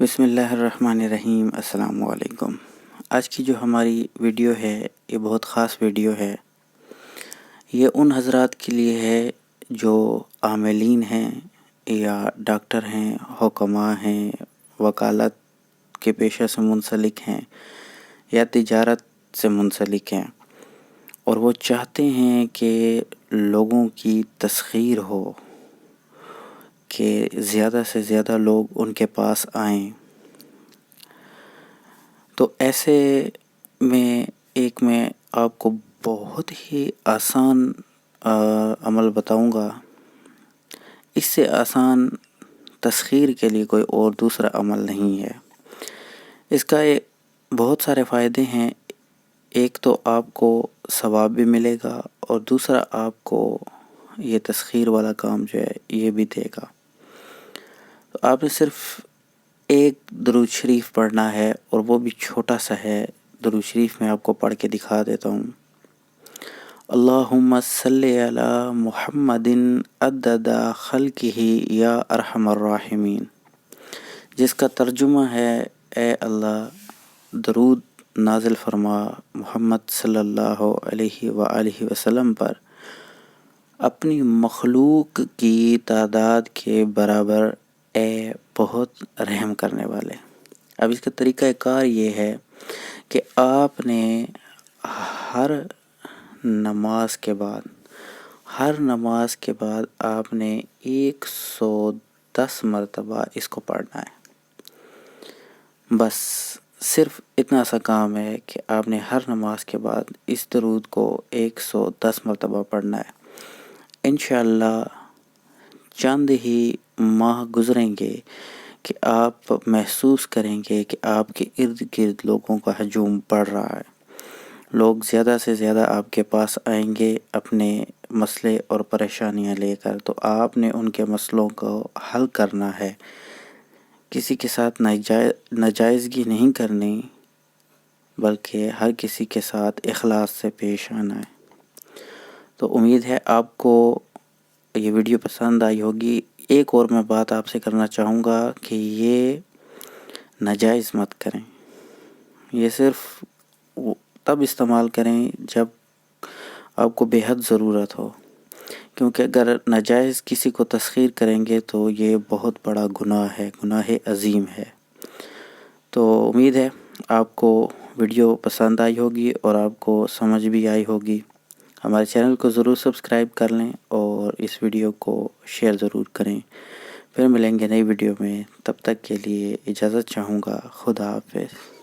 بسم اللہ الرحمن الرحیم۔ السلام علیکم۔ آج کی جو ہماری ویڈیو ہے یہ بہت خاص ویڈیو ہے۔ یہ ان حضرات کے لیے ہے جو عاملین ہیں یا ڈاکٹر ہیں، حکماء ہیں، وکالت کے پیشہ سے منسلک ہیں یا تجارت سے منسلک ہیں، اور وہ چاہتے ہیں کہ لوگوں کی تسخیر ہو، کہ زیادہ سے زیادہ لوگ ان کے پاس آئیں۔ تو ایسے میں آپ کو بہت ہی آسان عمل بتاؤں گا۔ اس سے آسان تسخیر کے لیے کوئی اور دوسرا عمل نہیں ہے۔ اس کا بہت سارے فائدے ہیں۔ ایک تو آپ کو ثواب بھی ملے گا، اور دوسرا آپ کو یہ تسخیر والا کام جو ہے یہ بھی دے گا۔ تو آپ نے صرف ایک درود شریف پڑھنا ہے، اور وہ بھی چھوٹا سا ہے۔ درود شریف میں آپ کو پڑھ کے دکھا دیتا ہوں۔ اللہم صلی علی محمد عدد خلقہ یا ارحم الراحمین، جس کا ترجمہ ہے: اے اللہ درود نازل فرما محمد صلی اللہ علیہ وآلہ وسلم پر اپنی مخلوق کی تعداد کے برابر، اے بہت رحم کرنے والے۔ اب اس کا طریقہ کار یہ ہے کہ آپ نے ہر نماز کے بعد آپ نے 110 مرتبہ اس کو پڑھنا ہے۔ بس صرف اتنا سا کام ہے کہ آپ نے ہر نماز کے بعد اس درود کو 110 مرتبہ پڑھنا ہے۔ انشاءاللہ چند ہی ماہ گزریں گے کہ آپ محسوس کریں گے کہ آپ کے ارد گرد لوگوں کا ہجوم بڑھ رہا ہے۔ لوگ زیادہ سے زیادہ آپ کے پاس آئیں گے اپنے مسئلے اور پریشانیاں لے کر، تو آپ نے ان کے مسئلوں کو حل کرنا ہے۔ کسی کے ساتھ ناجائزگی نہیں کرنی، بلکہ ہر کسی کے ساتھ اخلاص سے پیش آنا ہے۔ تو امید ہے آپ کو یہ ویڈیو پسند آئی ہوگی۔ ایک اور میں بات آپ سے کرنا چاہوں گا کہ یہ ناجائز مت کریں۔ یہ صرف تب استعمال کریں جب آپ کو بے حد ضرورت ہو، کیونکہ اگر ناجائز کسی کو تسخیر کریں گے تو یہ بہت بڑا گناہ ہے، گناہ عظیم ہے۔ تو امید ہے آپ کو ویڈیو پسند آئی ہوگی اور آپ کو سمجھ بھی آئی ہوگی۔ ہمارے چینل کو ضرور سبسکرائب کر لیں اور اس ویڈیو کو شیئر ضرور کریں۔ پھر ملیں گے نئی ویڈیو میں، تب تک کے لیے اجازت چاہوں گا۔ خدا حافظ۔